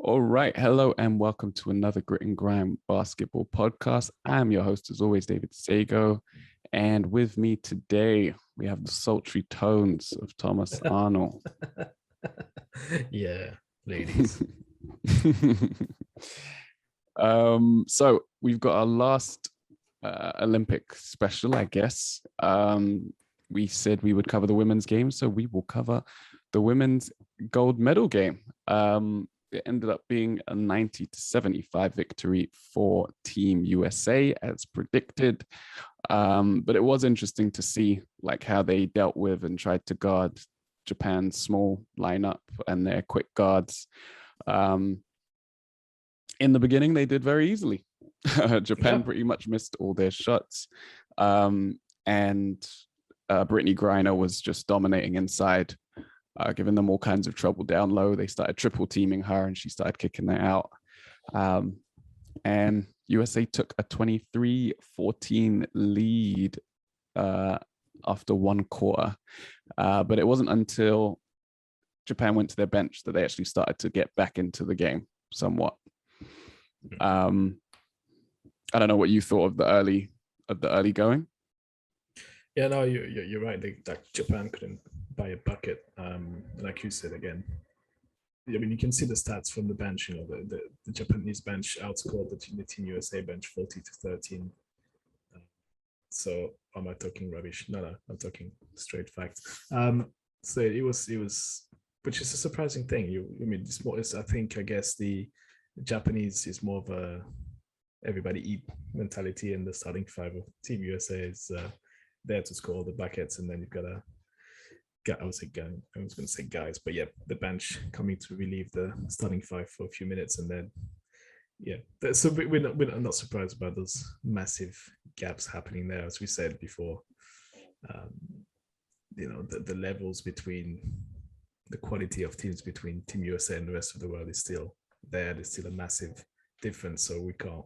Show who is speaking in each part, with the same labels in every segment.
Speaker 1: All right. Hello and welcome to another Grit and Grime basketball podcast. I'm your host, as always, David Sagoe. And with me today, we have the sultry tones of Thomas Arnal.
Speaker 2: Yeah, ladies.
Speaker 1: So we've got our last Olympic special, I guess. We said we would cover the women's game, so we will cover the women's gold medal game. It ended up being a 90-75 victory for Team USA, as predicted. But it was interesting to see like how they dealt with and tried to guard Japan's small lineup and their quick guards. In the beginning, they did very easily. Japan pretty much missed all their shots. And Brittany Griner was just dominating inside, giving them all kinds of trouble down low. They started triple teaming her and she started kicking that out. And USA took a 23-14 lead after one quarter. But it wasn't until Japan went to their bench that they actually started to get back into the game somewhat. I don't know what you thought of the early going.
Speaker 2: Yeah, no, you're right. That Japan couldn't buy a bucket. Like you said again, I mean, you can see the stats from the bench. You know, the Japanese bench outscored the Team USA bench 40-13. So am I talking rubbish? No, I'm talking straight facts. So it was, which is a surprising thing. I mean, it's more. I guess the Japanese is more of a everybody eat mentality, and the starting five of Team USA is there to score the buckets, and then you've got to. I was going to say guys, but yeah, the bench coming to relieve the starting five for a few minutes, and then so we're not surprised about those massive gaps happening there, as we said before. The levels between the quality of teams between Team USA and the rest of the world is still there. There's still a massive difference, so we can't.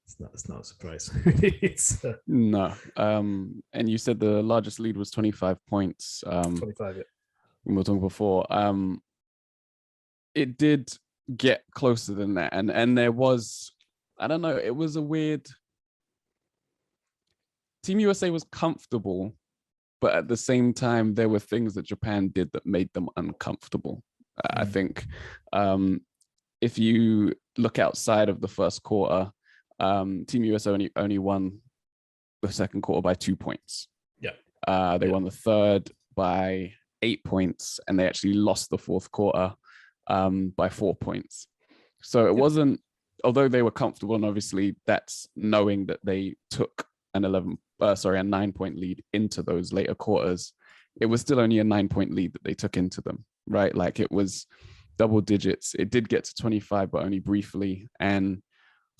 Speaker 2: It's not a surprise.
Speaker 1: No. And you said the largest lead was 25 points.
Speaker 2: 25, yeah.
Speaker 1: We were talking before. It did get closer than that. And there was, I don't know, it was a weird. Team USA was comfortable, but at the same time, there were things that Japan did that made them uncomfortable. I think if you look outside of the first quarter, Team US only won the second quarter by 2 points. They won the third by 8 points, and they actually lost the fourth quarter by 4 points. So it wasn't, although they were comfortable, and obviously that's knowing that they took a 9-point lead into those later quarters. It was still only a 9-point lead that they took into them, right? Like it was double digits. It did get to 25, but only briefly. And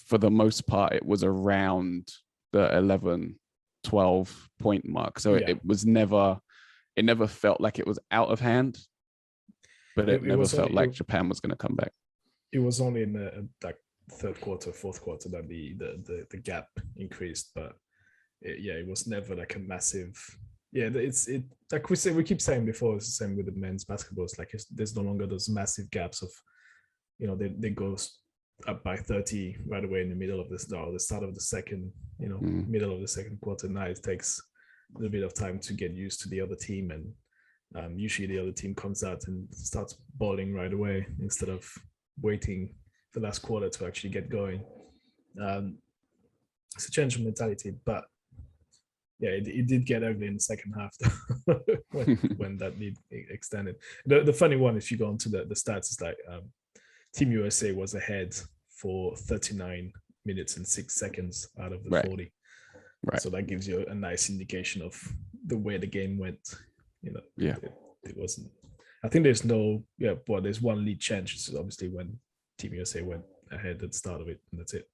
Speaker 1: for the most part, it was around the 11, 12 point mark. So it never felt like it was out of hand, but it never felt like Japan was going to come back.
Speaker 2: It was only in the third quarter, fourth quarter that the gap increased, but it was never like a massive. Yeah, it's like we keep saying before. It's the same with the men's basketball. It's like there's no longer those massive gaps of, they go up by 30 right away in the middle of the start of the second, middle of the second quarter. Now it takes a little bit of time to get used to the other team, and usually the other team comes out and starts balling right away instead of waiting the last quarter to actually get going. It's a change of mentality, but yeah, it did get ugly in the second half when that lead extended. The funny one, if you go onto the stats, is like Team USA was ahead for 39 minutes and 6 seconds out of the 40. Right. So that gives you a nice indication of the way the game went. It wasn't. I think there's there's one lead change. So obviously when Team USA went ahead at the start of it, and that's it.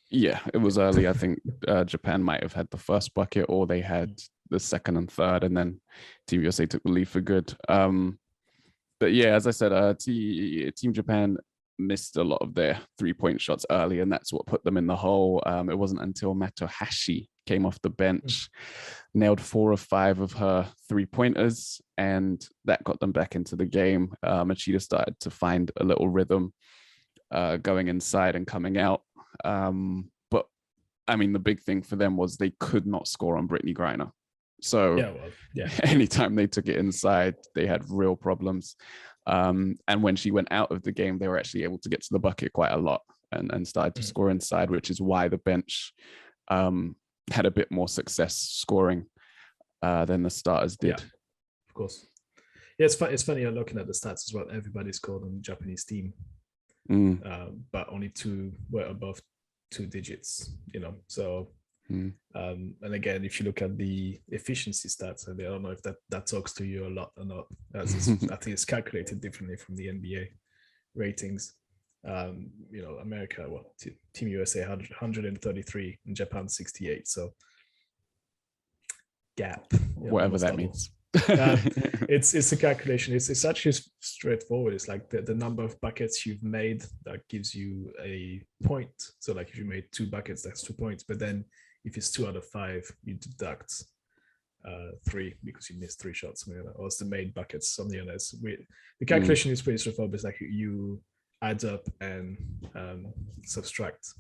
Speaker 1: Yeah, it was early. I think Japan might have had the first bucket, or they had the second and third, and then Team USA took the lead for good. But yeah, as I said, Team Japan missed a lot of their 3-point shots early, and that's what put them in the hole. It wasn't until Matohashi came off the bench, nailed 4 of 5 of her 3-pointers, and that got them back into the game. Machida started to find a little rhythm. going inside and coming out. But I mean, the big thing for them was they could not score on Brittany Griner. So anytime they took it inside, they had real problems. And when she went out of the game, they were actually able to get to the bucket quite a lot and started to score inside, which is why the bench had a bit more success scoring than the starters did.
Speaker 2: Yeah, of course. Yeah, it's funny. I'm looking at the stats as well. Everybody scored on the Japanese team, but only 2 were above 2 digits. So. And again, if you look at the efficiency stats, I don't know if that talks to you a lot or not. I think it's calculated differently from the NBA ratings. America, Team USA 133 and Japan 68. So gap,
Speaker 1: whatever that means.
Speaker 2: It's a calculation. It's actually straightforward. It's like the number of buckets you've made that gives you a point. So like if you made 2 buckets, that's 2 points. But then if it's 2 out of 5, you deduct 3 because you missed 3 shots, something like that. Or it's the made buckets, something like that. The calculation is pretty straightforward. It's like you add up and subtract.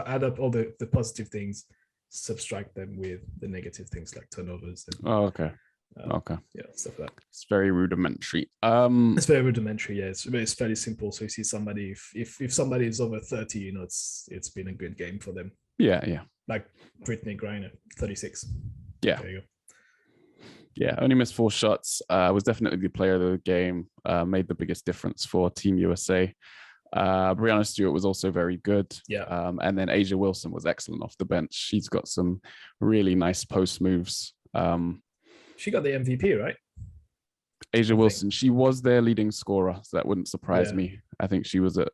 Speaker 2: Add up all the positive things, subtract them with the negative things like turnovers. And,
Speaker 1: okay.
Speaker 2: Yeah, stuff like that.
Speaker 1: It's very rudimentary.
Speaker 2: It's very rudimentary. Yeah, it's fairly simple. So you see somebody, if somebody is over 30, it's been a good game for them.
Speaker 1: Yeah.
Speaker 2: Like Brittany Griner, 36.
Speaker 1: Yeah.
Speaker 2: There you go.
Speaker 1: Yeah, only missed 4 shots. Was definitely the player of the game. Made the biggest difference for Team USA. Brianna Stewart was also very good.
Speaker 2: Yeah.
Speaker 1: And then Asia Wilson was excellent off the bench. She's got some really nice post moves.
Speaker 2: She got the MVP, right?
Speaker 1: Asia Wilson, she was their leading scorer, so that wouldn't surprise me. I think she was at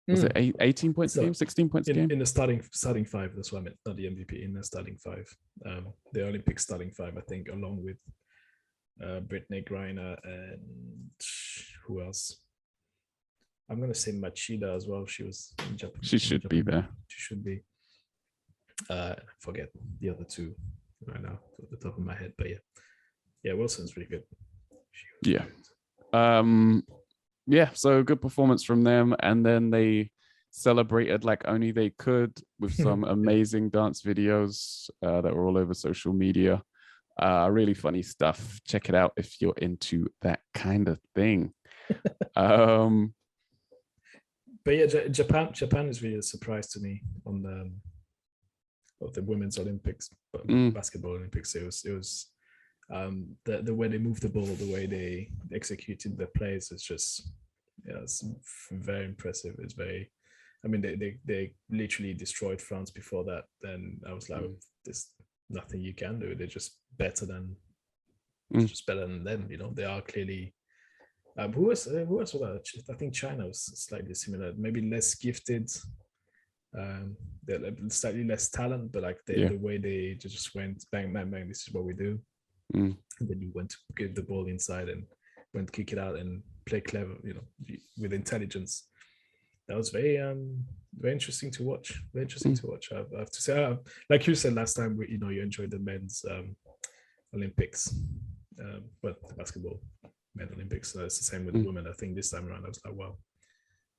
Speaker 1: was it 18 points a game, 16 points a game?
Speaker 2: In the starting 5, that's what I meant, not the MVP, in the starting 5. The Olympic starting 5, I think, along with Brittany Griner and who else? I'm going to say Machida as well. She was in Japan.
Speaker 1: She should be there.
Speaker 2: She should be. Forget the other 2 right now at the top of my head, but yeah, Wilson's really good.
Speaker 1: Yeah. Yeah, so good performance from them. And then they celebrated like only they could with some amazing dance videos that were all over social media. Really funny stuff. Check it out if you're into that kind of thing. But
Speaker 2: yeah, Japan is really a surprise to me on the women's Olympics, basketball Olympics. It was the way they moved the ball, the way they executed their plays is just it's very impressive. It's very, I mean, they literally destroyed France before that. Then I was like, there's nothing you can do. They're just better than them. They are clearly. Who else was that? I think China was slightly similar, maybe less gifted. They're slightly less talent, but like the way they just went bang, bang, bang. This is what we do. And then you went to get the ball inside and went to kick it out and play clever, with intelligence. That was very interesting to watch. Very interesting to watch. I have to say, like you said last time, you enjoyed the men's Olympics, but the basketball men Olympics. It's the same with the women. I think this time around, I was like, wow.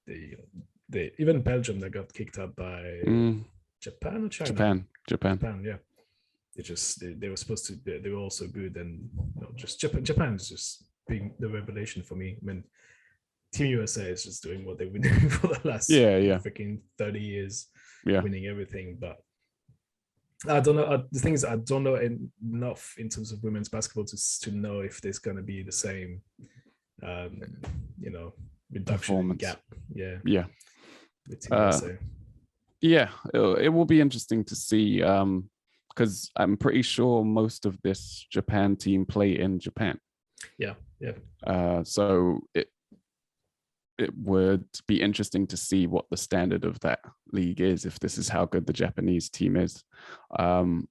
Speaker 2: They even Belgium that got kicked out by Japan or China. Japan. Yeah. They were supposed to. They were also good, and just Japan is just being the revelation for me. I mean, Team USA is just doing what they've been doing for the last freaking 30 years, winning everything. But I don't know. The thing is, I don't know enough in terms of women's basketball to know if there's going to be the same, reduction in gap. Yeah. With Team USA.
Speaker 1: Yeah, it will be interesting to see. Because I'm pretty sure most of this Japan team play in Japan.
Speaker 2: Yeah.
Speaker 1: So it would be interesting to see what the standard of that league is, if this is how good the Japanese team is. And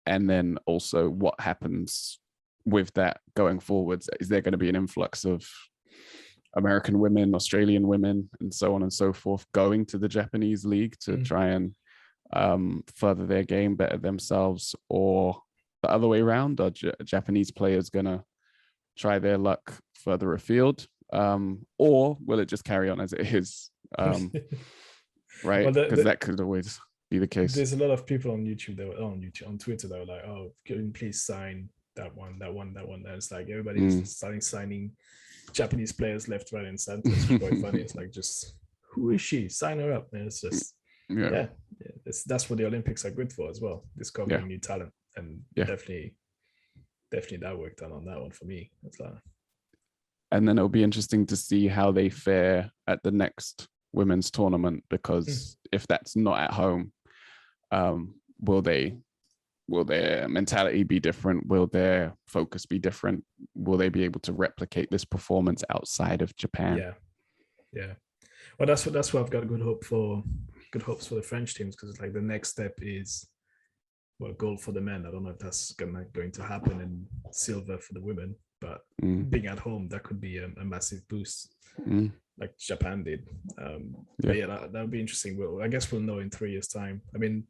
Speaker 1: then also what happens with that going forwards. Is there going to be an influx of American women, Australian women, and so on and so forth going to the Japanese league to try and further their game, better themselves, or the other way around? Are Japanese players gonna try their luck further afield? or will it just carry on as it is? Right,
Speaker 2: Well,
Speaker 1: because that could always be the case.
Speaker 2: There's a lot of people on YouTube that were on Twitter that were like, "Oh, can you please sign that one?" And it's like everybody's starting signing Japanese players left, right, and center. It's quite funny. It's like, just who is she? Sign her up. And it's just that's what the Olympics are good for as well, discovering new talent. And definitely that worked out on that one for me. It's like,
Speaker 1: and then it'll be interesting to see how they fare at the next women's tournament, because if that's not at home, will their mentality be different? Will their focus be different? Will they be able to replicate this performance outside of Japan?
Speaker 2: Yeah. Well, that's what I've got good hopes for the French teams, because it's like the next step is, well, gold for the men. I don't know if that's going to happen, and silver for the women, but being at home, that could be a massive boost, like Japan did. But that would be interesting. Well, I guess we'll know in 3 years' time. I mean,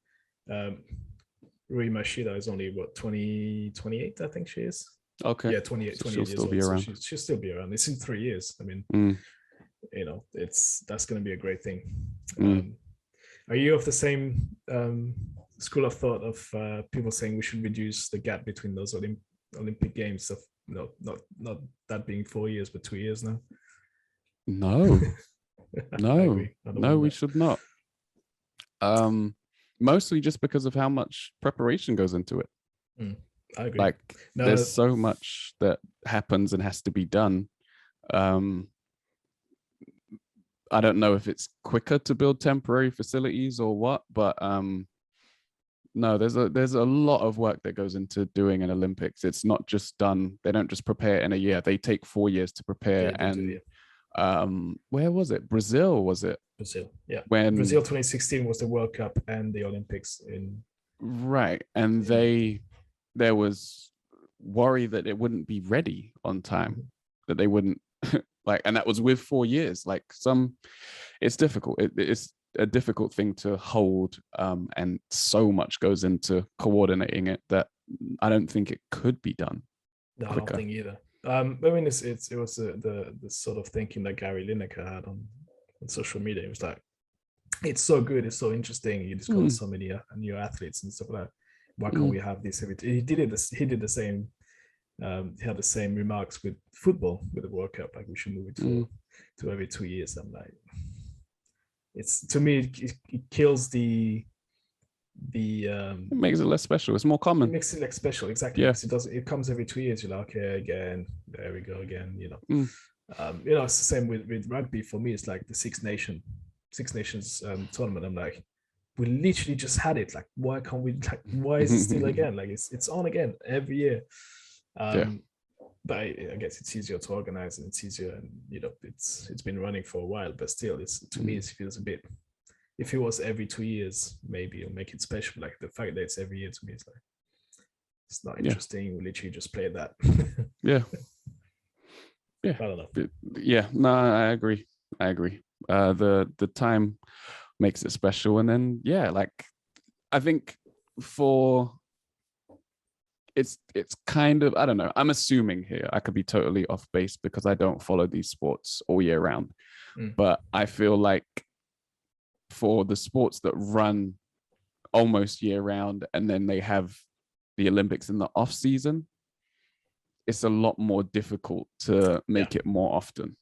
Speaker 2: Rui Mashida is only 28, I think she is.
Speaker 1: Okay.
Speaker 2: Yeah, 28
Speaker 1: so
Speaker 2: 28
Speaker 1: she'll
Speaker 2: years
Speaker 1: still
Speaker 2: old.
Speaker 1: be around.
Speaker 2: So she'll still be around. It's in 3 years. I mean, that's going to be a great thing. Are you of the same school of thought of people saying we should reduce the gap between those Olympic Games? Of not that being 4 years, but 2 years now.
Speaker 1: No, we should not. Mostly just because of how much preparation goes into it.
Speaker 2: I agree.
Speaker 1: Like, there's so much that happens and has to be done. I don't know if it's quicker to build temporary facilities or what, but no, there's a lot of work that goes into doing an Olympics. It's not just done. They don't just prepare in a year. They take 4 years to prepare. Where was it? Brazil, was it?
Speaker 2: Brazil, yeah.
Speaker 1: When
Speaker 2: Brazil 2016 was the World Cup and the Olympics in.
Speaker 1: Right, and there was worry that it wouldn't be ready on time, that they wouldn't like, and that was with 4 years. Like, it's difficult. It's a difficult thing to hold, and so much goes into coordinating it that I don't think it could be done quicker.
Speaker 2: I don't think either. I mean, it was the sort of thinking that Gary Lineker had on social media. It was like, it's so good, it's so interesting. You discover so many new athletes and stuff like that. Why can't we have this every? He did the same. He had the same remarks with football, with the World Cup. Like, we should move it to every 2 years. I'm like, it's, to me, it kills it
Speaker 1: makes it less special. It's more common.
Speaker 2: It makes it less special, exactly.
Speaker 1: Yeah.
Speaker 2: It comes every 2 years. You're like, okay, again, there we go again. It's the same with rugby. For me, it's like the Six Nations tournament. I'm like, we literally just had it. Like, why can't we? Like, why is it still again? Like, it's on again every year. But I guess it's easier to organize, and it's easier, and it's been running for a while. But still, to me, it feels a bit. If it was every 2 years, maybe it'll make it special. Like, the fact that it's every year, to me, it's like, it's not interesting. We literally just play that.
Speaker 1: Yeah.
Speaker 2: I don't know.
Speaker 1: Yeah, no, I agree. The time makes it special, and then like, I think it's kind of, I don't know, I'm assuming here, I could be totally off base because I don't follow these sports all year round, but I feel like for the sports that run almost year round and then they have the Olympics in the off season, it's a lot more difficult to make it more often,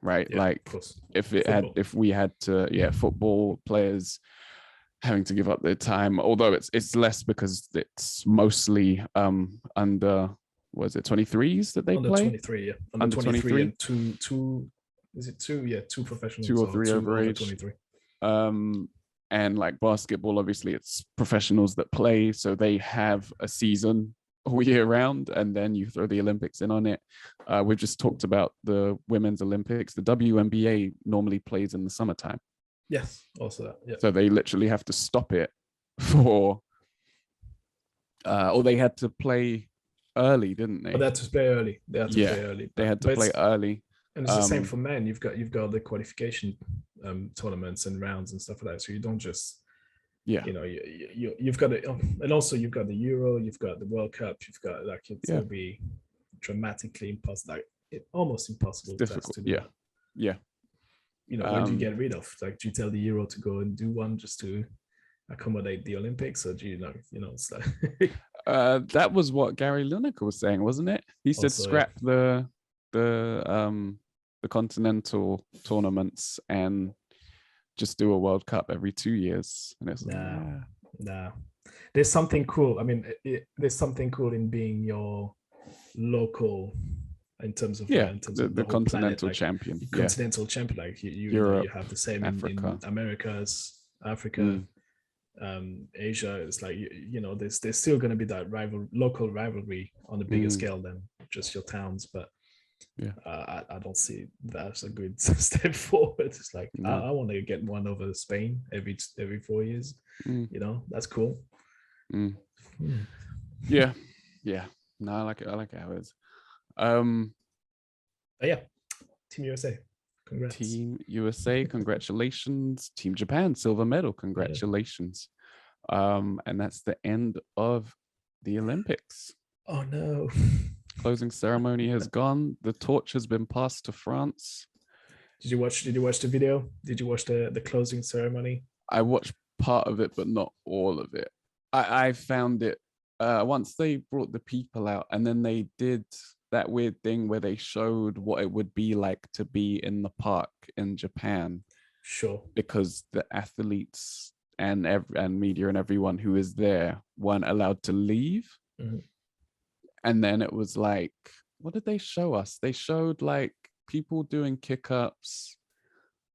Speaker 1: right? Like, if we had to, football players having to give up their time, although it's less because it's mostly under, was it 23s that they
Speaker 2: under
Speaker 1: play?
Speaker 2: 23, yeah. Under 23 and two is it two? Yeah, two professionals.
Speaker 1: 2 or 3 over age.
Speaker 2: 23.
Speaker 1: And like basketball, obviously it's professionals that play, so they have a season all year round, and then you throw the Olympics in on it. We've just talked about the Women's Olympics. The WNBA normally plays in the summertime.
Speaker 2: Yes, also that. Yeah.
Speaker 1: So they literally have to stop it or they had to play early, didn't they?
Speaker 2: But they had to play early. They had to play early. And it's the same for men. You've got the qualification tournaments and rounds and stuff like that. So you don't just you've got it, and also you've got the Euro, you've got the World Cup, you've got, like, it'll be dramatically impossible. Like, almost impossible task
Speaker 1: difficult.
Speaker 2: to do.
Speaker 1: Yeah.
Speaker 2: Where do you get rid of? Like, do you tell the Euro to go and do one just to accommodate the Olympics, or do you know? It's like
Speaker 1: That was what Gary Lineker was saying, wasn't it? He said
Speaker 2: Also,
Speaker 1: scrap the continental tournaments and just do a World Cup every 2 years. And it's
Speaker 2: nah. There's something cool. I mean, there's something cool in being your local, in terms of
Speaker 1: the continental
Speaker 2: planet,
Speaker 1: champion.
Speaker 2: Continental champion, like you have the same in Americas, Africa, Asia. It's like there's still going to be that local rivalry on a bigger scale than just your towns, but I don't see that as a good step forward. It's like I want to get one over Spain every 4 years. That's cool.
Speaker 1: Yeah. No, I like it how it is.
Speaker 2: Team USA, congrats.
Speaker 1: Team USA, congratulations. Team Japan, silver medal, congratulations. And that's the end of the Olympics.
Speaker 2: Oh no.
Speaker 1: Closing ceremony has gone. The torch has been passed to France.
Speaker 2: Did you watch the video? Did you watch the closing ceremony?
Speaker 1: I watched part of it, but not all of it. I found it once they brought the people out, and then they did that weird thing where they showed what it would be like to be in the park in Japan.
Speaker 2: Sure.
Speaker 1: Because the athletes and media and everyone who is there weren't allowed to leave.
Speaker 2: Mm-hmm.
Speaker 1: And then it was like, what did they show us? They showed like people doing kick-ups.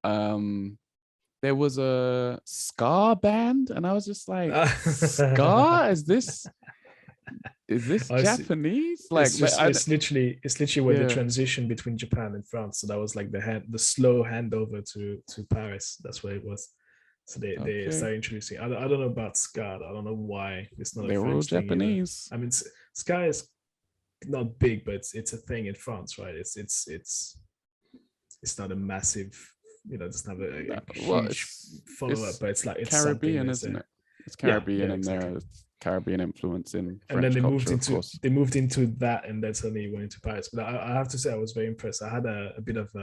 Speaker 1: There was a ska band, and I was just like, ska? Is this Japanese? Like,
Speaker 2: it's literally where the transition between Japan and France. So that was like the slow handover to Paris. That's where it was. So they started introducing. I don't know about ska. I don't know why it's not.
Speaker 1: They were all Japanese.
Speaker 2: I mean, ska is not big, but it's a thing in France, right? It's not a massive. It's not a huge follow-up, but it's like it's
Speaker 1: Caribbean, isn't it? It's Caribbean in there. It's Caribbean influence in French culture,
Speaker 2: they moved into that, and that's when they went into Paris. But I have to say, I was very impressed. I had a bit of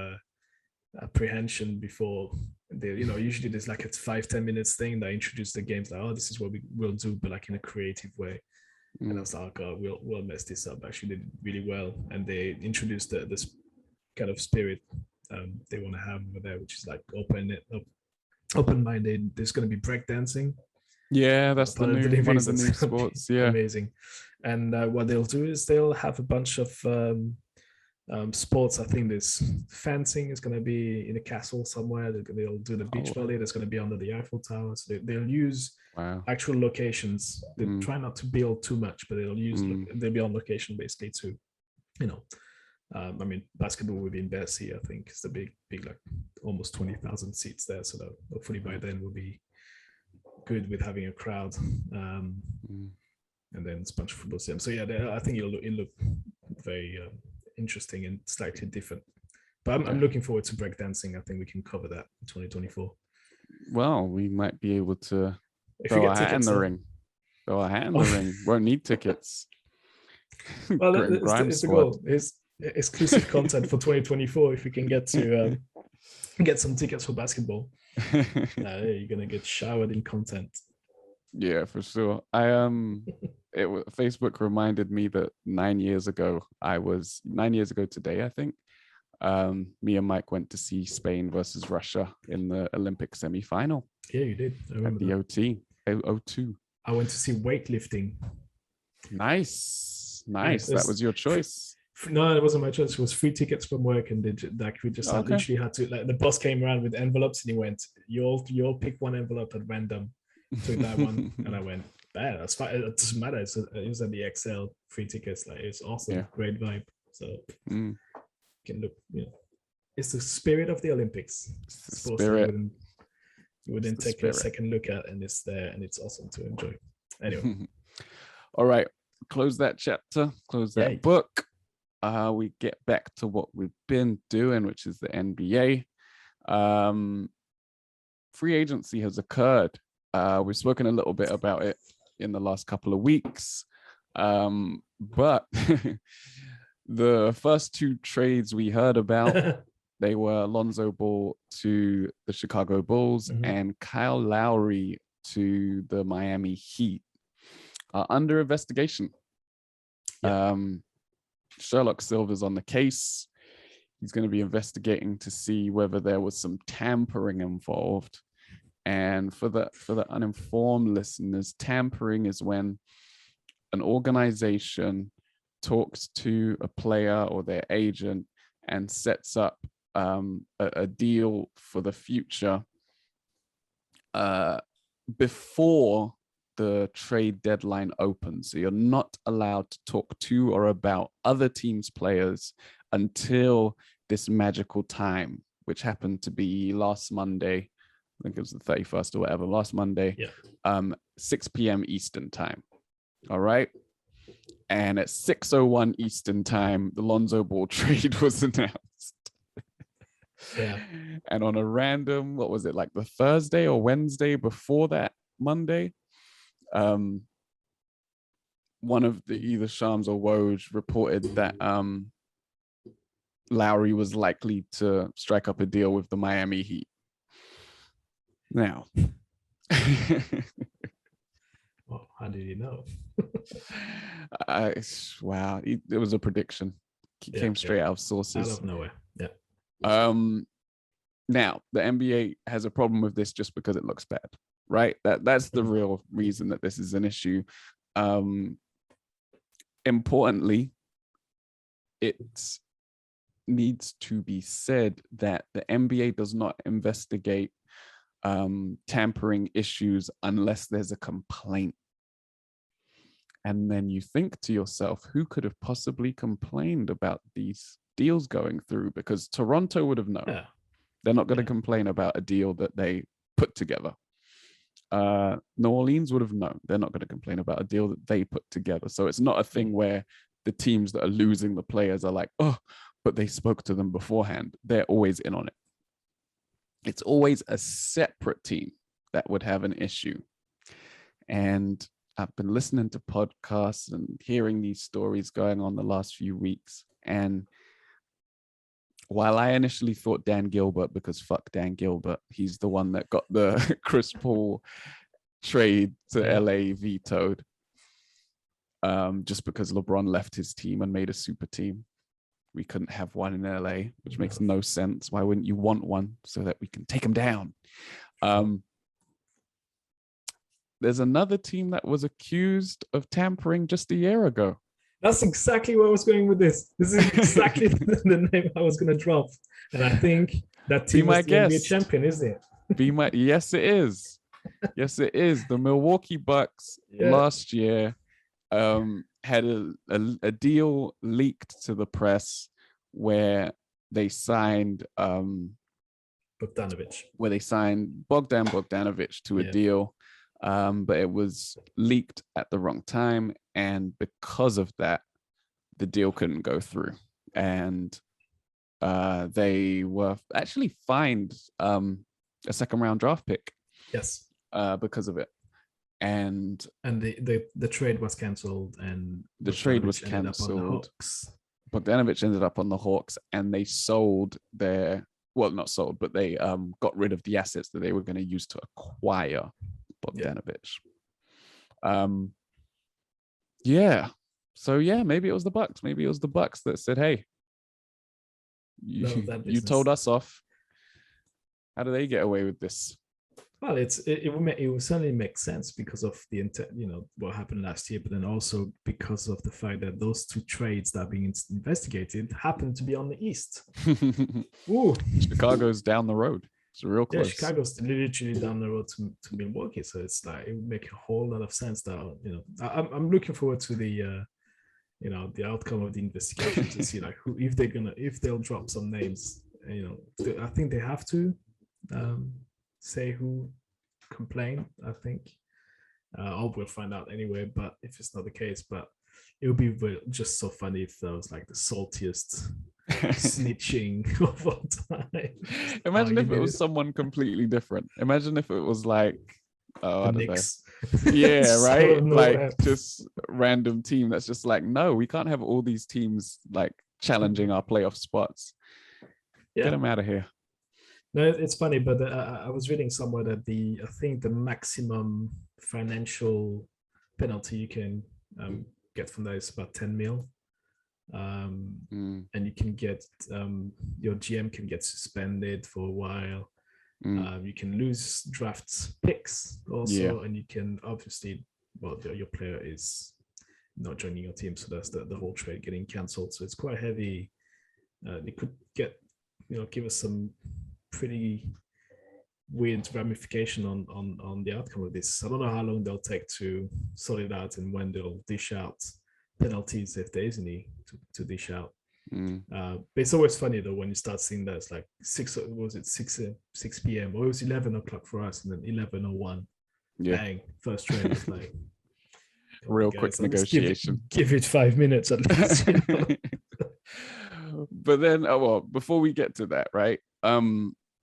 Speaker 2: apprehension before. Usually there's like a 5-10 minutes thing that introduced the games, like, oh, this is what we will do, but like in a creative way. And I was like, oh, we'll mess this up. Actually, they did really well, and they introduced this kind of spirit they want to have over there, which is like open-minded. There's going to be breakdancing.
Speaker 1: Yeah, that's one of the new sports. Yeah,
Speaker 2: amazing. And what they'll do is they'll have a bunch of sports. I think there's fencing is going to be in a castle somewhere. They'll do the beach volley. That's going to be under the Eiffel Tower. So they'll use actual locations. They try not to build too much, but they'll be on location basically to, I mean, basketball will be in Garcia, I think. It's the big, like almost 20,000 seats there. So that hopefully by then we'll be good with having a crowd. And then it's a bunch of football stadiums. So yeah, I think it'll look very interesting and slightly different. But I'm looking forward to breakdancing. I think we can cover that in 2024.
Speaker 1: Well, we might be able to throw a hat in the ring. Throw a hat in the ring. Won't need tickets.
Speaker 2: Well, it's the goal. It's exclusive content for 2024. If we can get to get some tickets for basketball, you're gonna get showered in content.
Speaker 1: Yeah, for sure. Facebook reminded me that 9 years ago today, I think, me and Mike went to see Spain versus Russia in the Olympic semi-final.
Speaker 2: Yeah, you did. I remember
Speaker 1: at the O2. I
Speaker 2: went to see weightlifting.
Speaker 1: Nice. That was your choice.
Speaker 2: No, it wasn't my choice. It was free tickets from work, and we just literally had to. Like, the boss came around with envelopes, and he went, "You all pick one envelope at random." Took that one, and I went, "Bad. That's fine. It doesn't matter." It was at the XL free tickets. Like, it's awesome, great vibe. So you can look. It's the spirit of the Olympics.
Speaker 1: Spirit.
Speaker 2: You wouldn't take a second look at, and it's there, and it's awesome to enjoy. Anyway,
Speaker 1: all right. Close that chapter. Close that book. We get back to what we've been doing, which is the NBA. Free agency has occurred. We've spoken a little bit about it in the last couple of weeks, but The first two trades we heard about, they were Lonzo Ball to the Chicago Bulls and Kyle Lowry to the Miami Heat are under investigation. Sherlock Silver's on the case. He's going to be investigating to see whether there was some tampering involved. And for the uninformed listeners, tampering is when an organization talks to a player or their agent and sets up a deal for the future before the trade deadline opens. So you're not allowed to talk to or about other teams' players until this magical time, which happened to be last Monday. I think it was the 31st or whatever, last Monday, 6 p.m. Eastern time. All right. And at 6:01 Eastern time, the Lonzo Ball trade was announced. And on a random, what was it, like the Thursday or Wednesday before that Monday, one of the either Shams or Woj reported that Lowry was likely to strike up a deal with the Miami Heat. Now,
Speaker 2: well, how did you know?
Speaker 1: Wow, it was a prediction. It came straight out of sources.
Speaker 2: Out of nowhere. Yeah.
Speaker 1: Now, the NBA has a problem with this just because it looks bad, right? That's the real reason that this is an issue. Importantly, it needs to be said that the NBA does not investigate tampering issues unless there's a complaint. And then you think to yourself, who could have possibly complained about these deals going through? Because Toronto would have known. Yeah. They're not going to complain about a deal that they put together. New Orleans would have known. They're not going to complain about a deal that they put together. So it's not a thing where the teams that are losing the players are like, oh, but they spoke to them beforehand. They're always in on it. It's always a separate team that would have an issue. And I've been listening to podcasts and hearing these stories going on the last few weeks. And while I initially thought Dan Gilbert, because fuck Dan Gilbert, he's the one that got the Chris Paul trade to LA vetoed, just because LeBron left his team and made a super team. We couldn't have one in LA, which makes no sense. Why wouldn't you want one so that we can take him down? There's another team that was accused of tampering just a year ago.
Speaker 2: That's exactly where I was going with this. This is exactly the name I was going to drop. And I think that team is going to be a champion, isn't it?
Speaker 1: Yes, it is. Yes, it is. The Milwaukee Bucks last year had a deal leaked to the press where they signed
Speaker 2: Bogdanovic.
Speaker 1: Where they signed Bogdanovic to a deal. But it was leaked at the wrong time, and because of that, the deal couldn't go through, and they were actually fined a second-round draft pick.
Speaker 2: Yes,
Speaker 1: because of it, and
Speaker 2: the trade was cancelled, and
Speaker 1: the trade was cancelled. Bogdanovic ended up on the Hawks, and they sold their not sold, but they got rid of the assets that they were going to use to acquire Bogdanovic. So maybe it was the Bucks. Maybe it was the Bucks that said, "Hey, you told us off." How do they get away with this?
Speaker 2: Well, it will certainly make sense because of the what happened last year, but then also because of the fact that those two trades that are being investigated happen to be on the East. Ooh,
Speaker 1: Chicago's down the road. It's real close.
Speaker 2: Yeah, Chicago's literally down the road to Milwaukee, so it's like it would make a whole lot of sense. That I'm looking forward to the the outcome of the investigation to see like who if they'll drop some names. I think they have to say who complained. I think we'll find out anyway. But if it's not the case, but it would be just so funny if that was like the saltiest snitching of all time.
Speaker 1: Imagine if it was someone completely different. Imagine if it was like, I don't know, Yeah,
Speaker 2: Just out
Speaker 1: right.
Speaker 2: of
Speaker 1: Like
Speaker 2: nowhere.
Speaker 1: just random team that's just like, no, we can't have all these teams like challenging our playoff spots. Get
Speaker 2: Yeah.
Speaker 1: them out of here.
Speaker 2: No, it's funny, but I was reading somewhere that I think the maximum financial penalty you can get from that is about 10 mil. And you can get your GM can get suspended for a while. You can lose draft picks also, and you can obviously, well, your player is not joining your team, so that's the whole trade getting cancelled. So it's quite heavy. They could get, give us some pretty weird ramification on the outcome of this. I don't know how long they'll take to sort it out and when they'll dish out penalties if there is any to dish out. But it's always funny though when you start seeing that it's like 6 p.m. or it was 11 o'clock for us, and then 11:01, bang, first trade. It's like
Speaker 1: real quick negotiation.
Speaker 2: Give it 5 minutes at least.
Speaker 1: But then, before we get to that, right?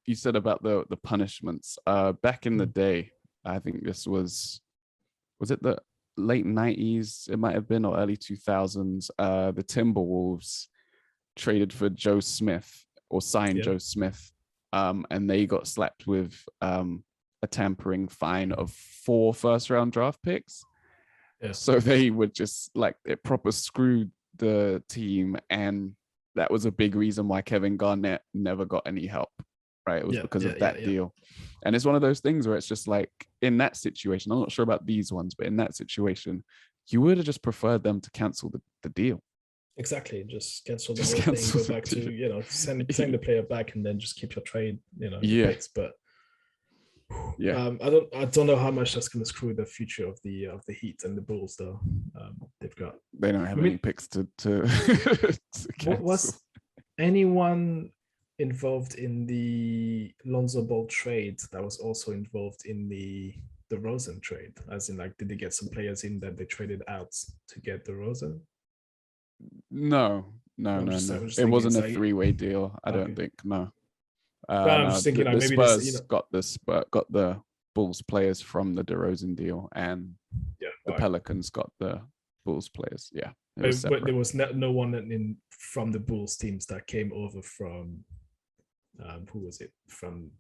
Speaker 1: You said about the punishments. Back in the day, I think this was it the late 90s? It might have been, or early 2000s. The Timberwolves traded for Joe Smith, or signed Joe Smith, and they got slapped with a tampering fine of 4 first-round draft picks. Yeah. So they would just like it proper screwed the team, and that was a big reason why Kevin Garnett never got any help. Right, it was because of that deal. And it's one of those things where it's just like, in that situation, I'm not sure about these ones, but in that situation, you would have just preferred them to cancel the deal.
Speaker 2: Exactly, just cancel the whole thing, go back to send the player back, and then just keep your trade, picks. But I don't know how much that's going to screw the future of the Heat and the Bulls though. They
Speaker 1: don't have any picks to
Speaker 2: was anyone involved in the Lonzo Ball trade that was also involved in the Rosen trade? As in, like, did they get some players in that they traded out to get the Rosen?
Speaker 1: No. It wasn't a 3-way deal. I don't think. No.
Speaker 2: I'm just thinking
Speaker 1: the Spurs got the Bulls players from the DeRozan deal, and the Pelicans got the Bulls players. Yeah,
Speaker 2: but there was no one from the Bulls teams that came over from. Who was it from?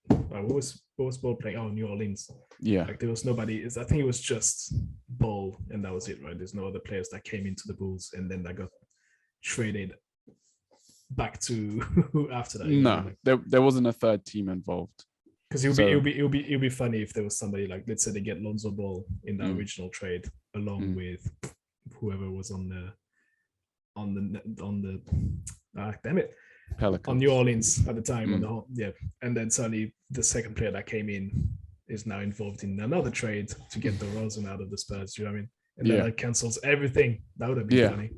Speaker 2: What was Ball playing? Oh, New Orleans.
Speaker 1: Yeah,
Speaker 2: like there was nobody. I think it was just Ball, and that was it, right? There's no other players that came into the Bulls, and then that got traded back to after that.
Speaker 1: No, there wasn't a third team involved.
Speaker 2: Because it'll be funny if there was somebody, like, let's say they get Lonzo Ball in the original trade along with whoever was on the damn it.
Speaker 1: Pelicans.
Speaker 2: On New Orleans at the time, and then suddenly the second player that came in is now involved in another trade to get the Rosen out of the Spurs. You know what I mean? And then that cancels everything. That would have been funny.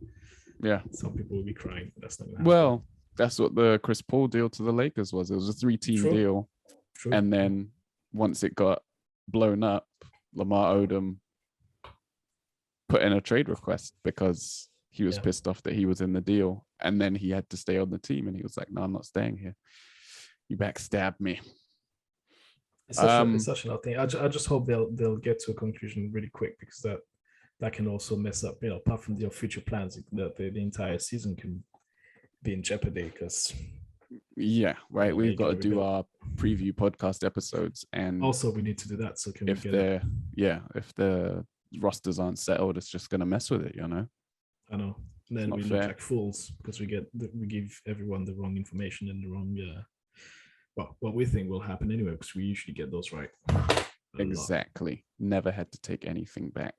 Speaker 2: Yeah, some people will be crying. That's not gonna happen.
Speaker 1: Well, that's what the Chris Paul deal to the Lakers was. It was a 3-team deal, and then once it got blown up, Lamar Odom put in a trade request because he was pissed off that he was in the deal, and then he had to stay on the team, and he was like, "No, I'm not staying here. You backstabbed me."
Speaker 2: It's such an odd thing. I just hope they'll get to a conclusion really quick, because that can also mess up, apart from your future plans, that the entire season can be in jeopardy. Because
Speaker 1: we've got to do our preview podcast episodes, and
Speaker 2: also we need to do that. So if
Speaker 1: the rosters aren't settled, it's just going to mess with it,
Speaker 2: I know. And then we look like fools because we give everyone the wrong information and the wrong what we think will happen anyway, because we usually get those right.
Speaker 1: Exactly. Never had to take anything back.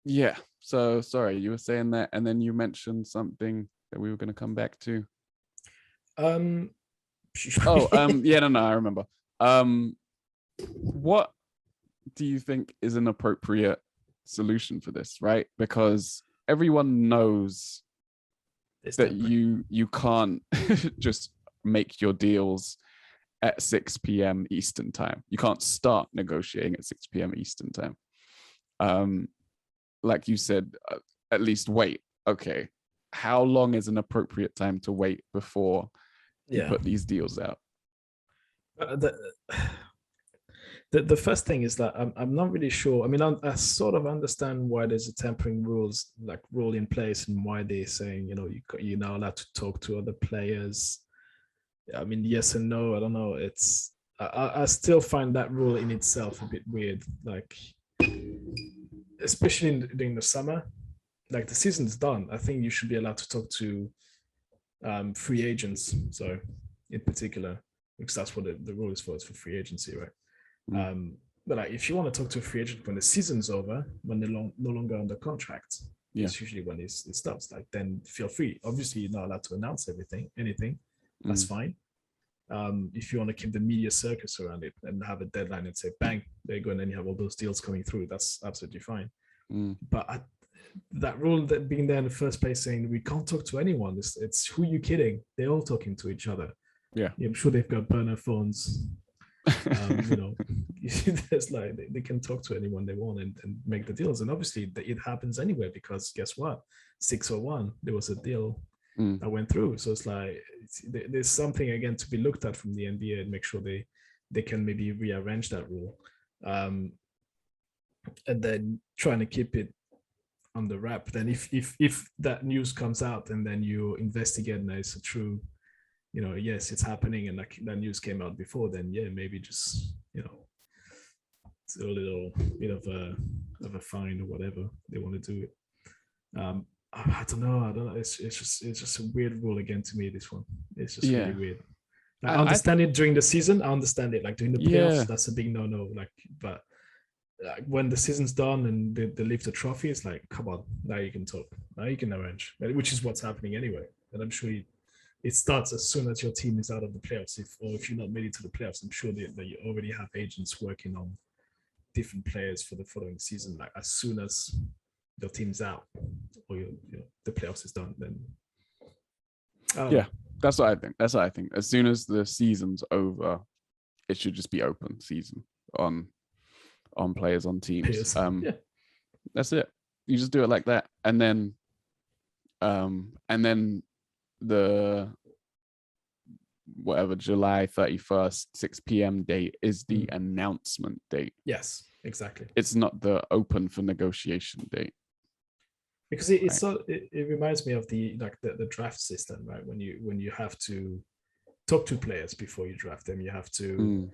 Speaker 1: Yeah. So sorry, you were saying that, and then you mentioned something that we were going to come back to. I remember. What do you think is an appropriate solution for this, right? Because everyone knows that you can't just make your deals at 6 p.m. Eastern time. You can't start negotiating at 6 p.m. Eastern time. Like you said, at least wait. Okay, how long is an appropriate time to wait before you put these deals out?
Speaker 2: The first thing is that I'm not really sure. I mean, I sort of understand why there's a tampering rule in place, and why they're saying, you're not allowed to talk to other players. I mean, yes and no. I don't know. I still find that rule in itself a bit weird. Like, especially during the summer, like the season's done. I think you should be allowed to talk to free agents. So, in particular, because that's what the rule is for. It's for free agency, right? But like, if you want to talk to a free agent when the season's over, when they're no longer under contract, it's usually when it stops. Like, then feel free. Obviously, you're not allowed to announce anything. That's fine. If you want to keep the media circus around it and have a deadline and say, bang, there you go, and then you have all those deals coming through, that's absolutely fine. But that rule that being there in the first place saying we can't talk to anyone, it's who you kidding? They're all talking to each other.
Speaker 1: Yeah,
Speaker 2: I'm sure they've got burner phones. There's like they can talk to anyone they want and make the deals, and obviously it happens anyway, because guess what, 601 there was a deal that went through. So it's like there's something again to be looked at from the NBA and make sure they can maybe rearrange that rule, and then trying to keep it on the wrap. Then if that news comes out and then you investigate and it's a true, yes, it's happening, and like that news came out before, then maybe just it's a little bit of a fine or whatever they want to do it. I don't know. It's just a weird rule again to me. This one, it's just really weird. I understand it during the season. I understand it like during the playoffs. That's a big no. Like, but like when the season's done and they lift the trophy, it's like, come on, now you can talk. Now you can arrange, which is what's happening anyway. And I'm sure it starts as soon as your team is out of the playoffs. If you're not made it to the playoffs, I'm sure that you already have agents working on different players for the following season. Like as soon as your team's out or the playoffs is done, then
Speaker 1: that's what I think. As soon as the season's over, it should just be open season on players, on teams. That's it. You just do it like that, and then the whatever July 31st 6 p.m. date is the announcement date.
Speaker 2: Yes, exactly.
Speaker 1: It's not the open for negotiation date,
Speaker 2: because it reminds me of the draft system, right? When you have to talk to players before you draft them, you have to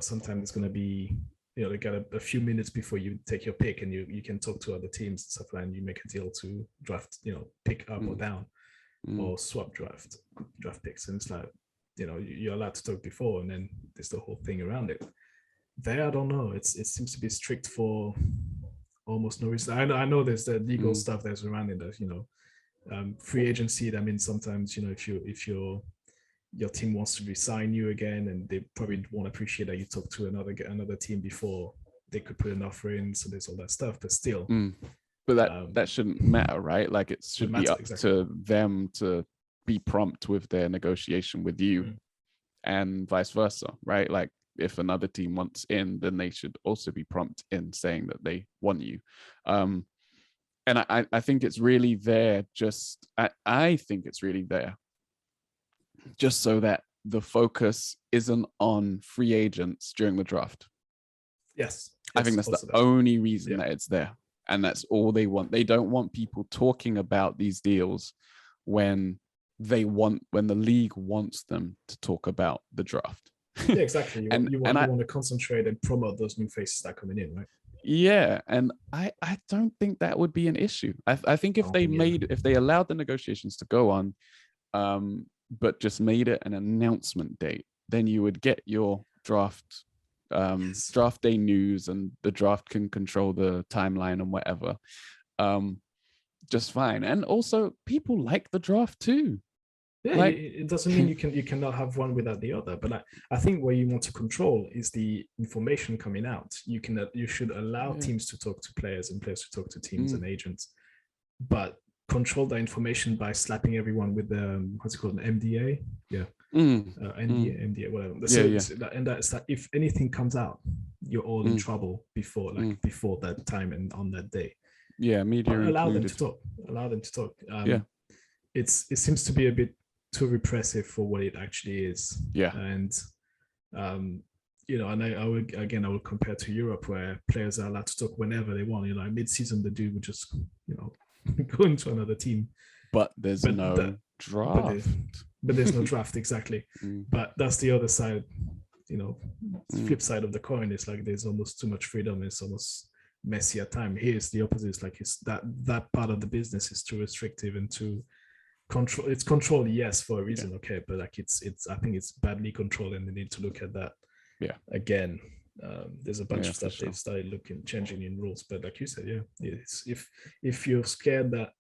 Speaker 2: sometimes it's going to be they got a few minutes before you take your pick, and you can talk to other teams and stuff, and you make a deal to draft, pick up or down, or swap draft picks. And it's like, you're allowed to talk before, and then there's the whole thing around it. There, I don't know. It seems to be strict for almost no reason. I know there's the legal stuff that's around it. That free agency. That means sometimes if your team wants to resign you again, and they probably won't appreciate that you talk to another team before they could put an offer in. So there's all that stuff, but still.
Speaker 1: But that shouldn't matter, right? Like it should be up to them to be prompt with their negotiation with you, and vice versa, right? Like if another team wants in, then they should also be prompt in saying that they want you. And I think it's really there. I think it's really there just so that the focus isn't on free agents during the draft.
Speaker 2: Yes.
Speaker 1: I think that's the only reason that it's there. And that's all they want. They don't want people talking about these deals when the league wants them to talk about the draft.
Speaker 2: Yeah, exactly. You want to concentrate and promote those new faces that are coming in, right?
Speaker 1: Yeah, and I don't think that would be an issue. I think if they allowed the negotiations to go on, but just made it an announcement date, then you would get your draft day news, and the draft can control the timeline and whatever, just fine. And also people like the draft too.
Speaker 2: Yeah, it doesn't mean you cannot have one without the other, but I think what you want to control is the information coming out. You should allow teams to talk to players and players to talk to teams and agents, but control the information by slapping everyone with the what's it called, an MDA? Yeah. NDA, whatever. And that's that if anything comes out, you're all in trouble before that time and on that day.
Speaker 1: Yeah, media.
Speaker 2: Allow them to talk. It seems to be a bit too repressive for what it actually is.
Speaker 1: Yeah.
Speaker 2: And and I will compare to Europe where players are allowed to talk whenever they want. Mid-season the dude would just, go into another team.
Speaker 1: But there's no draft.
Speaker 2: But there's no draft, exactly. But that's the other side, flip side of the coin. It's like there's almost too much freedom. It's almost messy at time. Here's the opposite. It's like that part of the business is too restrictive and too control. It's controlled, yes, for a reason, okay, but like it's I think it's badly controlled, and they need to look at that. Again, there's a bunch of stuff they've started changing in rules, but like you said, it's if you're scared that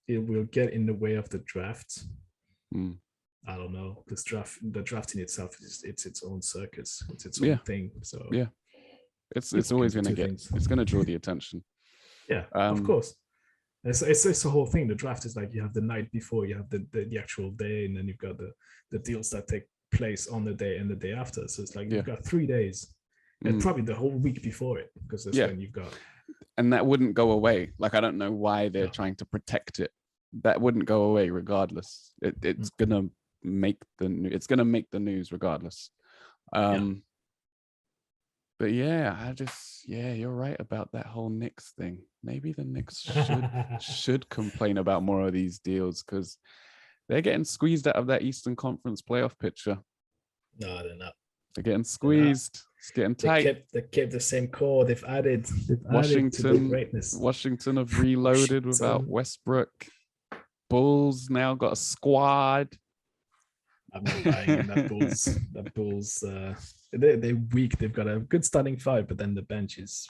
Speaker 2: it will get in the way of the draft, I don't know. The draft in itself is its own circus. It's its own thing. So it's always going to draw the attention. Of course. It's the whole thing. The draft is like you have the night before, you have the actual day, and then you've got the deals that take place on the day and the day after. So it's like you've got 3 days, and probably the whole week before it, because that's when you've got.
Speaker 1: And that wouldn't go away. Like, I don't know why they're trying to protect it. That wouldn't go away regardless. It's gonna make the news regardless. But you're right about that whole Knicks thing. Maybe the Knicks should complain about more of these deals, because they're getting squeezed out of that Eastern Conference playoff picture.
Speaker 2: No, they're not.
Speaker 1: They're getting squeezed. It's getting tight.
Speaker 2: They kept the same core. They've added
Speaker 1: Washington.
Speaker 2: To the greatness.
Speaker 1: Washington have reloaded without Westbrook. Bulls now got a squad.
Speaker 2: I'm not buying that Bulls. They're weak. They've got a good starting five, but then the bench is.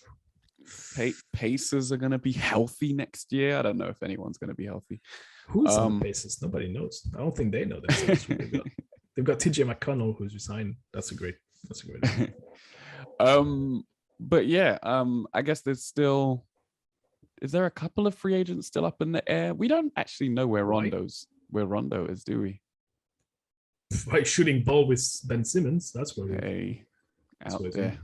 Speaker 1: Pacers are going to be healthy next year. I don't know if anyone's going to be healthy.
Speaker 2: Who's on the Pacers? Nobody knows. I don't think they know themselves. They've got TJ McConnell, who's resigned. That's a great.
Speaker 1: But I guess there's still. Is there a couple of free agents still up in the air? We don't actually know where Rondo is, do we?
Speaker 2: By shooting ball with Ben Simmons, that's where
Speaker 1: we're out there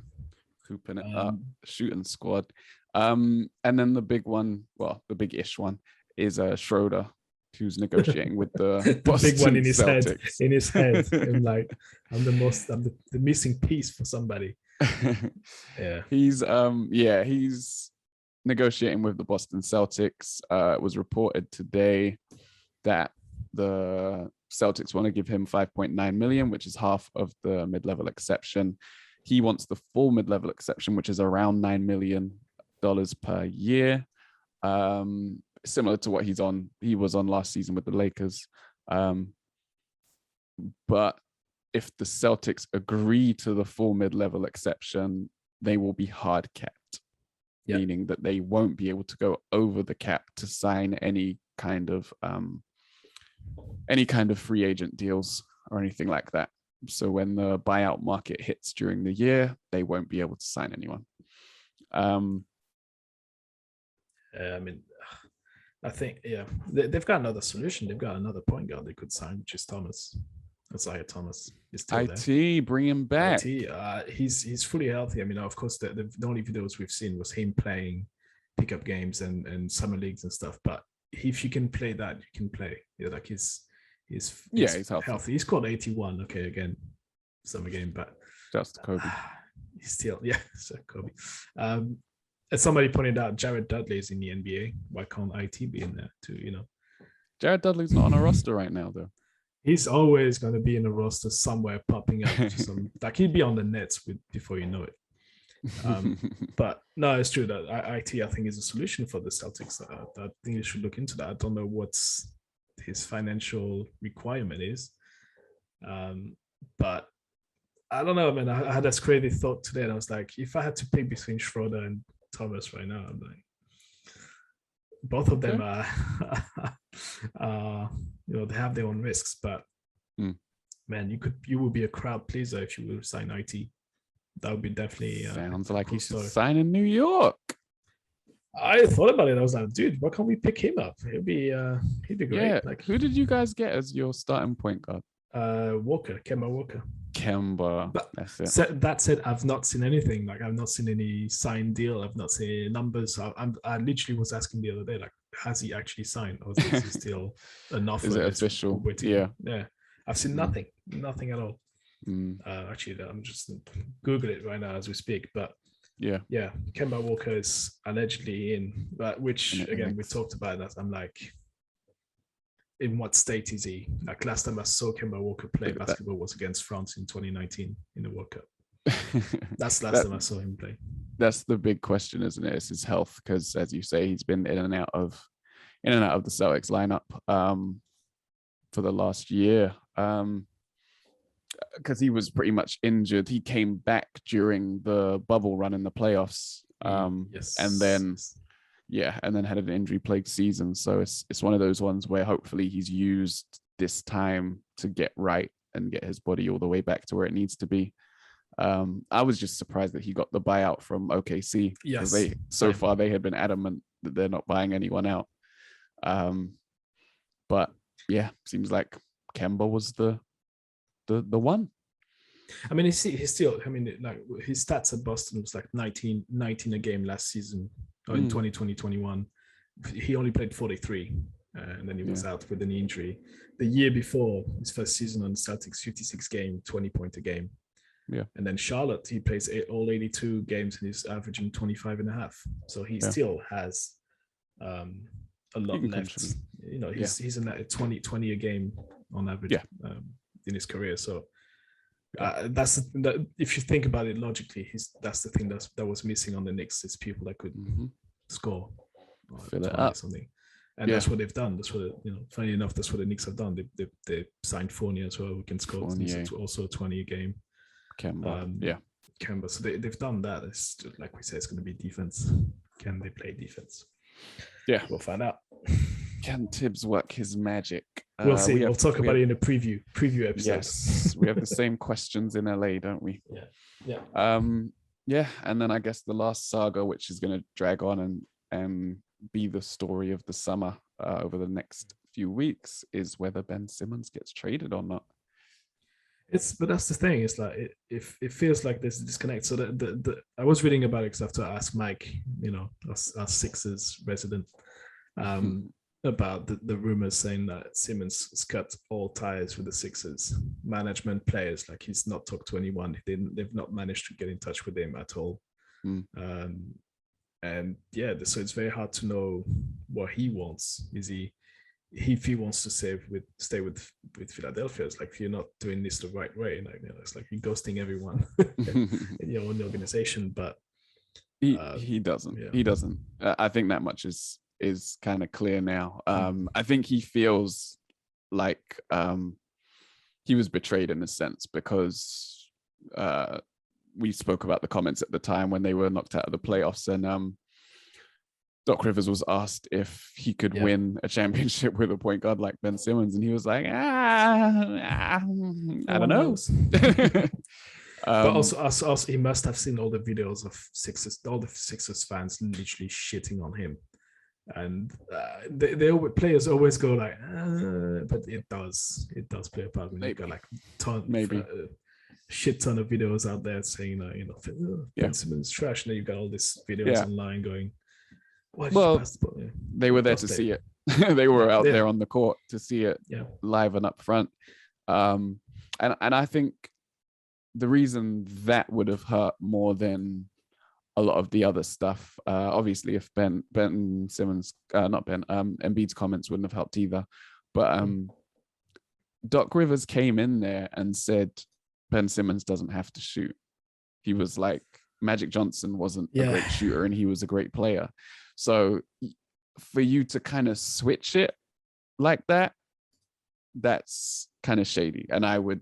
Speaker 1: hooping it up, shooting squad. And then the big one, the big-ish one, is Schroeder, who's negotiating with the Boston
Speaker 2: big one in
Speaker 1: his
Speaker 2: head. I'm like, I'm the missing piece for somebody.
Speaker 1: He's negotiating with the Boston Celtics. It was reported today that the Celtics want to give him $5.9 million, which is half of the mid-level exception. He wants the full mid-level exception, which is around $9 million per year. Similar to what he was on last season with the Lakers. But if the Celtics agree to the full mid-level exception, they will be hard capped, meaning that they won't be able to go over the cap to sign any kind of free agent deals or anything like that. So when the buyout market hits during the year, they won't be able to sign anyone.
Speaker 2: I think, they've got another solution. They've got another point guard they could sign, which is Thomas. Isaiah Thomas is still
Speaker 1: there. Bring him back.
Speaker 2: He's fully healthy. I mean, of course, the only videos we've seen was him playing pickup games and summer leagues and stuff. But if you can play that, you can play. Like he's healthy. He scored 81. Okay, again, summer game, but
Speaker 1: just Kobe.
Speaker 2: He's still so Kobe. As somebody pointed out, Jared Dudley is in the NBA. Why can't IT be in there too?
Speaker 1: Jared Dudley's not on a roster right now, though.
Speaker 2: He's always going to be in a roster somewhere, popping up. Like he'd be on the Nets before you know it. But no, it's true that IT, I think, is a solution for the Celtics. I think you should look into that. I don't know what his financial requirement is, but I don't know, man. I had this crazy thought today, and I was like, if I had to pick between Schroeder and Thomas right now, I'm like, both of them are, they have their own risks. But man, you would be a crowd pleaser if you would sign IT. That would be definitely
Speaker 1: sounds like he should sign in New York.
Speaker 2: I thought about it. I was like, dude, why can't we pick him up? He'd be great.
Speaker 1: Yeah. Like, who did you guys get as your starting point guard?
Speaker 2: Kemba Walker.
Speaker 1: But that's it.
Speaker 2: That said, I've not seen anything. Like, I've not seen any signed deal. I've not seen any numbers. I literally was asking the other day, like, has he actually signed, or is this still an offer?
Speaker 1: Is it official?
Speaker 2: Yeah. I've seen nothing at all. Actually, I'm just Google it right now as we speak. But
Speaker 1: yeah,
Speaker 2: Kemba Walker is allegedly in, but which
Speaker 1: in
Speaker 2: again we
Speaker 1: mix.
Speaker 2: talked about that. I'm like, in what state is he? Like last time I saw Kemba Walker play basketball was against France in 2019 in the World Cup. That's the last time I saw him play.
Speaker 1: That's the big question, isn't it? It's his health, because as you say, he's been in and out of the Celtics lineup for the last year. Because he was pretty much injured. He came back during the bubble run in the playoffs.
Speaker 2: Yes.
Speaker 1: And then had an injury-plagued season. So it's one of those ones where hopefully he's used this time to get right and get his body all the way back to where it needs to be. I was just surprised that he got the buyout from OKC.
Speaker 2: Yes.
Speaker 1: So far they had been adamant that they're not buying anyone out. But yeah, seems like Kemba was the one.
Speaker 2: I mean, he's still. I mean, like his stats at Boston was like 19 a game last season, or in 2020-21. He only played 43, and then he was out with an injury. The year before, his first season on the Celtics, 56 game, 20 point a game.
Speaker 1: Yeah.
Speaker 2: And then Charlotte, he plays all 82 games and he's averaging 25 and a half. So he still has a lot left. You know, he's in that 20 a game on average in his career. So that's if you think about it logically, that's the thing that was missing on the Knicks, is people that could score,
Speaker 1: fill it up,
Speaker 2: something. And that's what they've done. That's what funny enough, that's what the Knicks have done. They signed Fournier as well, who can score also 20 a game.
Speaker 1: Kemba,
Speaker 2: Kemba. So they've done that. It's just, like we said, it's going to be defense. Can they play defense?
Speaker 1: Yeah,
Speaker 2: we'll find out.
Speaker 1: Can Tibbs work his magic?
Speaker 2: We'll see. We'll talk about it in a preview episode.
Speaker 1: Yes, we have the same questions in LA, don't we?
Speaker 2: Yeah.
Speaker 1: And then I guess the last saga, which is going to drag on and be the story of the summer over the next few weeks, is whether Ben Simmons gets traded or not.
Speaker 2: But that's the thing. It's like it feels like there's a disconnect. So I was reading about it because I have to ask Mike, our Sixers resident, about the rumors saying that Simmons has cut all ties with the Sixers management, players. Like he's not talked to anyone. They've not managed to get in touch with him at all. And so it's very hard to know what he wants. If he wants to stay with Philadelphia, it's like, if you're not doing this the right way, it's like you're ghosting everyone in your own organization. But
Speaker 1: he doesn't. Yeah. He doesn't. I think that much is kind of clear now. I think he feels like he was betrayed in a sense, because we spoke about the comments at the time when they were knocked out of the playoffs, and Doc Rivers was asked if he could win a championship with a point guard like Ben Simmons, and he was like, I don't know.
Speaker 2: But also, he must have seen all the videos of all the Sixers fans literally shitting on him, and players always go like, but it does play a part when you've got like shit ton of videos out there saying Ben Simmons trash, and then you've got all these videos online going,
Speaker 1: they were there to see it. They were out there on the court to see it live and up front. And I think the reason that would have hurt more than a lot of the other stuff, obviously, if Ben Simmons, Embiid's comments wouldn't have helped either. But Doc Rivers came in there and said Ben Simmons doesn't have to shoot. He was like, Magic Johnson wasn't a great shooter and he was a great player. So for you to kind of switch it like that, that's kind of shady. And I would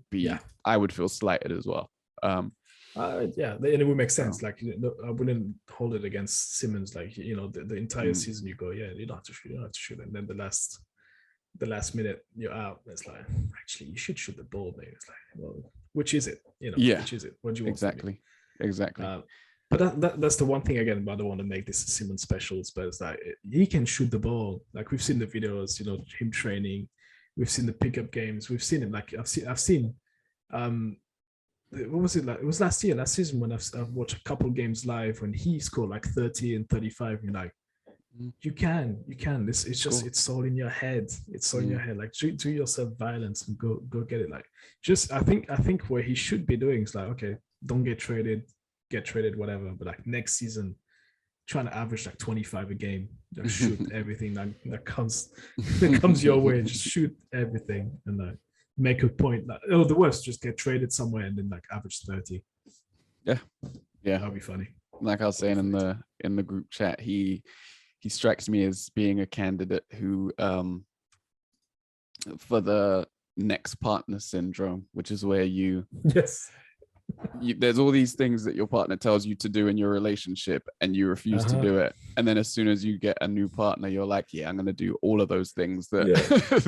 Speaker 1: feel slighted as well.
Speaker 2: And it would make sense. Like, I wouldn't hold it against Simmons. Like, the entire season you go, you don't have to shoot. And then the last minute you're out. It's like, actually, you should shoot the ball, maybe. It's like, well, which is it? Which is it? What do you want?
Speaker 1: Exactly.
Speaker 2: But that's the one thing, again, I don't want to make this Simmons specials, but it's like, he can shoot the ball. Like, we've seen the videos, him training. We've seen the pickup games. We've seen him. Like, I've seen what was it like? It was last season when I've watched a couple games live when he scored like 30 and 35. And you're like, You can. It's just
Speaker 1: Cool.
Speaker 2: it's all in your head. It's all in your head. Like do yourself violence and go get it. Like just I think where he should be doing is like, okay, don't get traded, whatever. But like next season, trying to average like 25 a game, like shoot everything that comes your way. Just shoot everything and like make a point. Like, oh, the worst, just get traded somewhere and then like average 30.
Speaker 1: Yeah.
Speaker 2: That'd be funny.
Speaker 1: Like I was saying in the group chat, he strikes me as being a candidate who for the next partner syndrome, which is where
Speaker 2: yes
Speaker 1: there's all these things that your partner tells you to do in your relationship and you refuse to do it, and then as soon as you get a new partner, you're like, yeah, I'm going to do all of those things that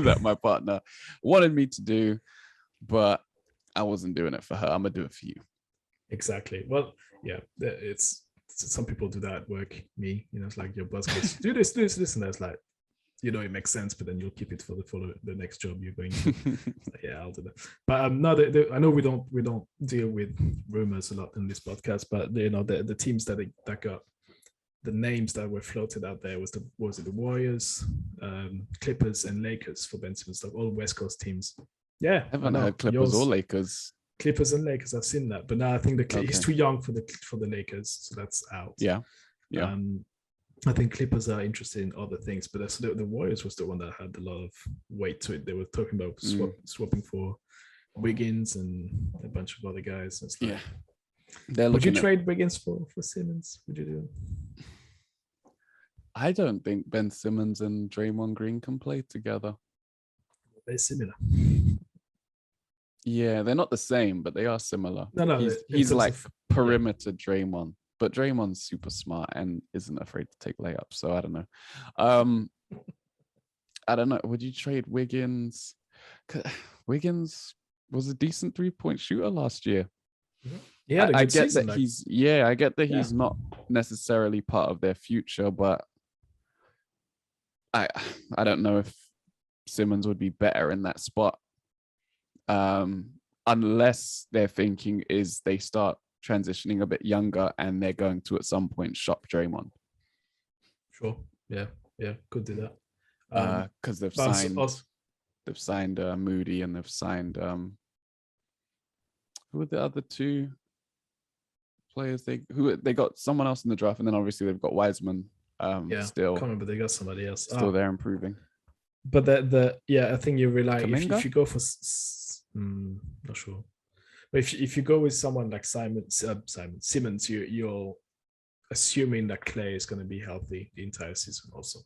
Speaker 1: that my partner wanted me to do, but I wasn't doing it for her. I'm gonna do it for you.
Speaker 2: Exactly. Well, yeah, it's some people do that at work. Me, it's like your boss goes, do this, and that's like, it makes sense, but then you'll keep it for the next job you're going to. Like, yeah, I'll do that. But no, I know we don't deal with rumors a lot in this podcast, but the teams that got the names that were floated out there was the Warriors, Clippers, and Lakers for Ben Simmons, like all West Coast teams. Yeah,
Speaker 1: I haven't heard Clippers or Lakers.
Speaker 2: Clippers and Lakers, I've seen that, but now I think he's too young for the Lakers, so that's out.
Speaker 1: Yeah.
Speaker 2: I think Clippers are interested in other things, but the Warriors was the one that had a lot of weight to it. They were talking about swapping for Wiggins and a bunch of other guys. It's like, would you trade Wiggins for Simmons? Would you do it?
Speaker 1: I don't think Ben Simmons and Draymond Green can play together.
Speaker 2: They're similar.
Speaker 1: Yeah, they're not the same, but they are similar.
Speaker 2: No,
Speaker 1: he's like perimeter Draymond, but Draymond's super smart and isn't afraid to take layups. So I don't know. I don't know. Would you trade Wiggins? Wiggins was a decent 3-point shooter last year.
Speaker 2: Yeah,
Speaker 1: I get that he's not necessarily part of their future, but I don't know if Simmons would be better in that spot. Unless their thinking is they start transitioning a bit younger and they're going to at some point shop Draymond.
Speaker 2: Sure. Yeah, could do that.
Speaker 1: Because they've signed Moody and they've signed who are the other two players they got someone else in the draft, and then obviously they've got Wiseman still.
Speaker 2: I can't remember, they got somebody else.
Speaker 1: Still there improving.
Speaker 2: But I think you rely if you go for not sure. But if you go with someone like Simmons, you're assuming that Clay is going to be healthy the entire season also,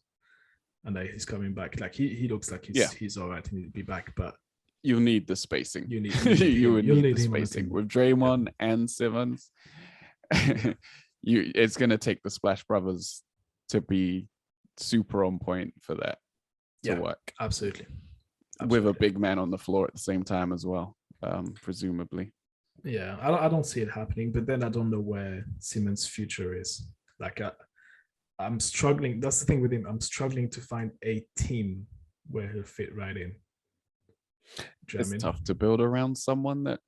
Speaker 2: and that he's coming back. Like he looks like he's all right and he'll be back. But
Speaker 1: you need the spacing.
Speaker 2: You need
Speaker 1: the spacing with Draymond and Simmons. It's going to take the Splash Brothers to be super on point for that to work.
Speaker 2: Absolutely.
Speaker 1: With a big man on the floor at the same time as well, presumably.
Speaker 2: Yeah, I don't see it happening, but then I don't know where Simmons' future is. Like, I'm struggling. That's the thing with him. I'm struggling to find a team where he'll fit right in.
Speaker 1: It's tough to build around someone that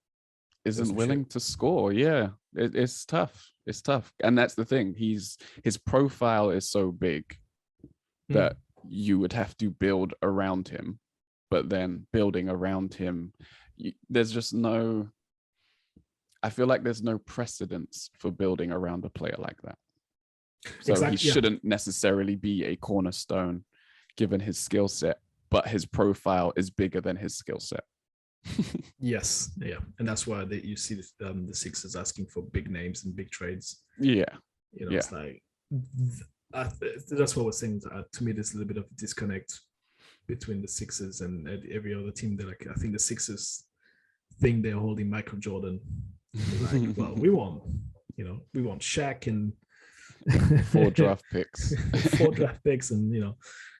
Speaker 1: isn't willing to score. Yeah, it's tough. It's tough. And that's the thing. His profile is so big that you would have to build around him. But then building around him, there's just I feel like there's no precedence for building around a player like that. So he shouldn't necessarily be a cornerstone given his skill set, but his profile is bigger than his skill set.
Speaker 2: Yes, yeah. And that's why you see the Sixers asking for big names and big trades.
Speaker 1: Yeah.
Speaker 2: It's like, that's what we're saying. To me, there's a little bit of a disconnect between the Sixers and every other team. They're like, I think the Sixers think they're holding Michael Jordan. Like, well, we want Shaq and
Speaker 1: 4 draft picks.
Speaker 2: 4 draft picks, and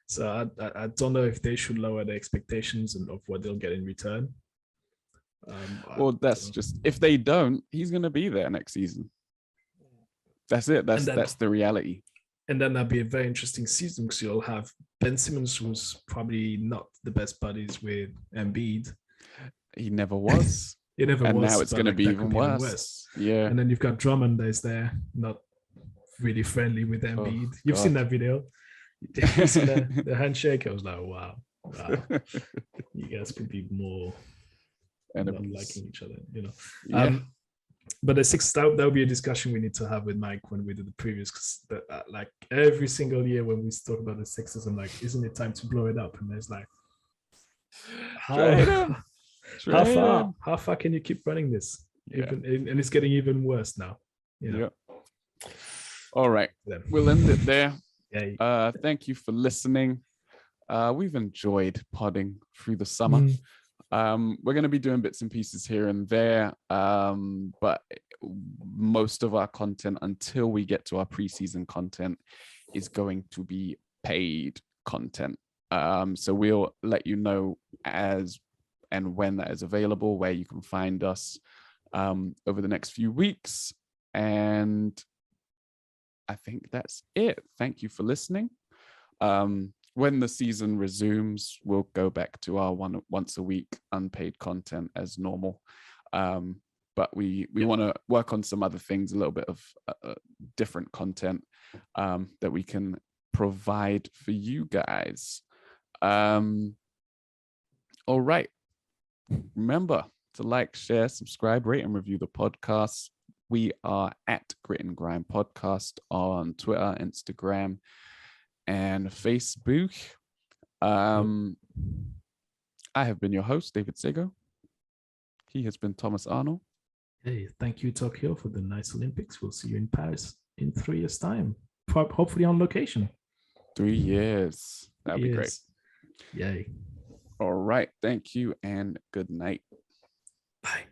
Speaker 2: so I don't know if they should lower their expectations of what they'll get in return.
Speaker 1: Well, that's just, if they don't, he's going to be there next season. That's it. That's the reality.
Speaker 2: And then that'd be a very interesting season because you'll have Ben Simmons, who's probably not the best buddies with Embiid.
Speaker 1: He never was.
Speaker 2: And
Speaker 1: now it's going to be even worse. Yeah.
Speaker 2: And then you've got Drummond that's there, not really friendly with Embiid. You've seen that video. You see the handshake? I was like, wow. You guys could be more not liking each other, you know.
Speaker 1: Yeah.
Speaker 2: But the six, that would be a discussion we need to have with Mike when we do the previews, because like every single year when we talk about the Sixers, I'm like, isn't it time to blow it up? And there's like, how far can you keep running this? And it's getting even worse now. You know?
Speaker 1: Yeah. All right. We'll end it there. Thank you for listening. We've enjoyed podding through the summer. We're going to be doing bits and pieces here and there, but most of our content until we get to our preseason content is going to be paid content. So we'll let you know as and when that is available, where you can find us over the next few weeks. And I think that's it. Thank you for listening. When the season resumes, we'll go back to our once a week unpaid content as normal. But we want to work on some other things, a little bit of different content that we can provide for you guys. All right. Remember to like, share, subscribe, rate, and review the podcast. We are at Grit and Grind Podcast on Twitter, Instagram, and Facebook. I have been your host, David Sagoe. He has been Thomas Arnal.
Speaker 2: Hey, thank you, Tokyo, for the nice Olympics. We'll see you in Paris in 3 years' time. Hopefully on location.
Speaker 1: 3 years. That'd be great.
Speaker 2: Yay.
Speaker 1: All right. Thank you and good night.
Speaker 2: Bye.